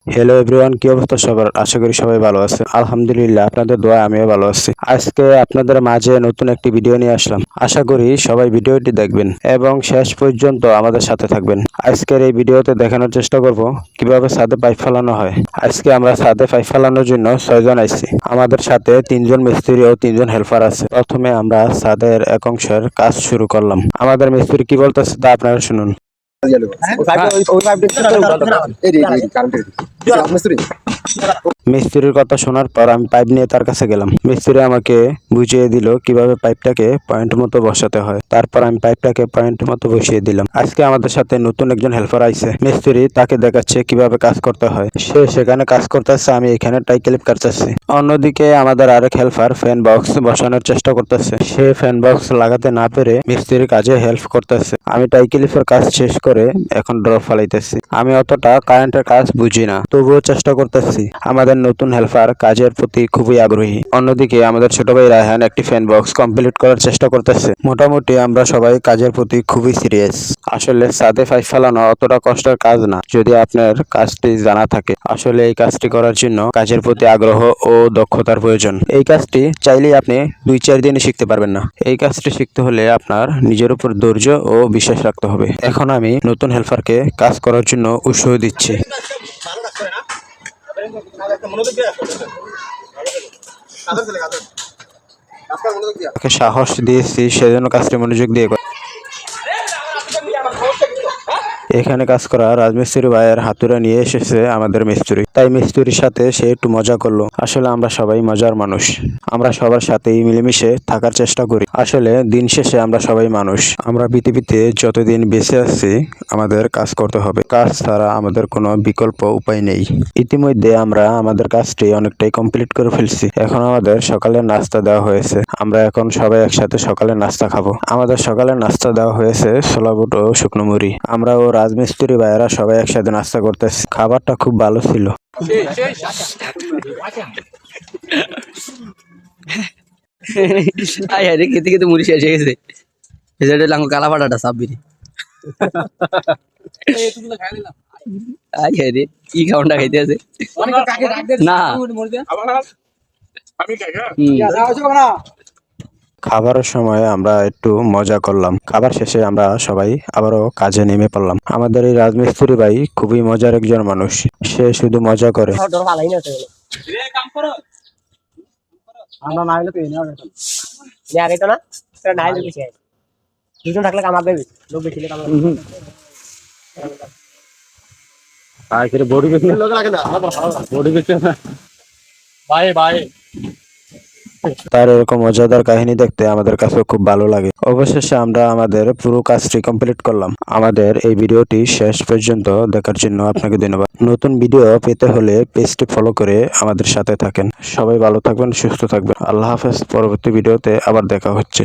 Hello everyone, কি অবস্থা সবার? আশা করি সবাই ভালো আছেন। আলহামদুলিল্লাহ, আপনাদের দোয়ায় আমিও ভালো আছি। আজকে আপনাদের মাঝে নতুন একটি ভিডিও নিয়ে আসলাম। আশা করি সবাই ভিডিওটি দেখবেন এবং শেষ পর্যন্ত আমাদের সাথে থাকবেন। আজকের এই ভিডিওতে দেখানোর চেষ্টা করব কিভাবে ছাদে পাইপ ফেলানো হয়। আজকে আমরা ছাদে পাইপ ফেলানোর জন্য 6 জন আইছি। আমাদের সাথে 3 জন মিস্ত্রি ও 3 জন হেল্পার আছে। প্রথমে আমরা ছাদের এক অংশের কাজ শুরু করলাম। আমাদের মিস্ত্রি কি বলতেছে তা আপনারা শুনুন। মিস্ত্রির কথা শোনার পর আমি পাইপ নিয়ে তার কাছে গেলাম। মিস্ত্রি আমাকে বুঝিয়ে দিল কিভাবে পাইপটাকে পয়েন্ট মতো বসাতে হয়। তারপর আমি পাইপটাকে পয়েন্ট মতো বসিয়ে দিলাম। আজকে আমাদের সাথে নতুন একজন হেল্পার আইছে। মিস্ত্রি তাকে দেখাচ্ছে কিভাবে কাজ করতে হয়। সে সেখানে কাজ করতেছে, আমি এখানে টাই ক্লিপ কাটতেছি। অন্যদিকে আমাদের আরেক হেল্পার ফ্যান বক্স বসানোর চেষ্টা করতেছে। সে ফ্যান বক্স লাগাতে না পেরে মিস্ত্রির কাজে হেল্প করতেছে। আমি টাই ক্লিপের কাজ শেষ করে এখন ড্রপ ফালাইতেছি। আমি অতটা কারেন্টের কাজ বুঝি না, তবুও চেষ্টা করতেছি। আমাদের নতুন হেল্পার কাজের প্রতি খুবই আগ্রহী। অন্যদিকে আমাদের ছোট ভাই রায়হান একটি ফ্যান বক্স কমপ্লিট করার চেষ্টা করতেছে। মোটামুটি আমরা সবাই কাজের প্রতি খুবই সিরিয়াস। আসলে ছাদে পাইপ ফেলানো অতটা কষ্টের কাজ না, যদি আপনার কাজটি জানা থাকে। আসলে এই কাজটি করার জন্য কাজের প্রতি আগ্রহ ও দক্ষতার প্রয়োজন। এই কাজটি চাইলেই আপনি 2-4 দিনে শিখতে পারবেন না। এই কাজটি শিখতে হলে আপনার নিজের উপর ধৈর্য ও বিশ্বাস রাখতে হবে। এখন আমি নতুন হেল্পারকে কাজ করার জন্য উৎসাহ দিচ্ছি। তাকে সাহস দিয়েছি সেজন্য কাজটি মনোযোগ দিয়ে করে। এখানে কাজ করা রাজমিস্ত্রি ভাইয়ের হাতুড়া নিয়ে এসেছে আমাদের মিস্ত্রি, তাই মিস্ত্রির সাথে সে একটু মজা করলো। আসলে আমরা সবাই মজার মানুষ, আমরা সবার সাথেই মিলেমিশে থাকার চেষ্টা করি। আসলে দিন শেষে আমরা সবাই মানুষ। আমরা পৃথিবীতে যতদিন বেঁচে আছি আমাদের কাজ করতে হবে। কাজ ছাড়া আমাদের কোনো বিকল্প উপায় নেই। ইতিমধ্যে আমরা আমাদের কাজটি অনেকটাই কমপ্লিট করে ফেলছি। এখন আমাদের সকালের নাস্তা দেওয়া হয়েছে। আমরা এখন সবাই একসাথে সকালের নাস্তা খাবো। আমাদের সকালের নাস্তা দেওয়া হয়েছে ছোলা বুট ও শুকনো মুড়ি। আমরা ও রাজমিস্ত্রি ভাইয়েরা সবাই একসাথে নাস্তা করতেছি। খাবারটা খুব ভালো ছিল। খেতে খেতে মুড়ি শেষ হয়ে গেছে। কালা পাটাটা সাব্বিরি কি খাওয়াটা খাইতে আছে না। খাবারের সময় আমরা একটু মজা করলাম। খাবার শেষে আমরা সবাই আবারও কাজে নেমে পড়লাম। আমাদের এই রাজমিস্ত্রি ভাই খুবই মজার একজন মানুষ। সে শুধু মজা করে। দুজন থাকলে কামার দেবে, লোক বেশি তার এরকম মজাদার কাহিনী দেখতে আমাদের কাছে খুব ভালো লাগে। অবশেষে আমরা আমাদের পুরো কাজটি কমপ্লিট করলাম। আমাদের এই ভিডিওটি শেষ পর্যন্ত দেখার জন্য আপনাকে ধন্যবাদ। নতুন ভিডিও পেতে হলে পেজটি ফলো করে আমাদের সাথে থাকেন। সবাই ভালো থাকবেন, সুস্থ থাকবেন। আল্লাহ হাফেজ। পরবর্তী ভিডিওতে আবার দেখা হচ্ছে।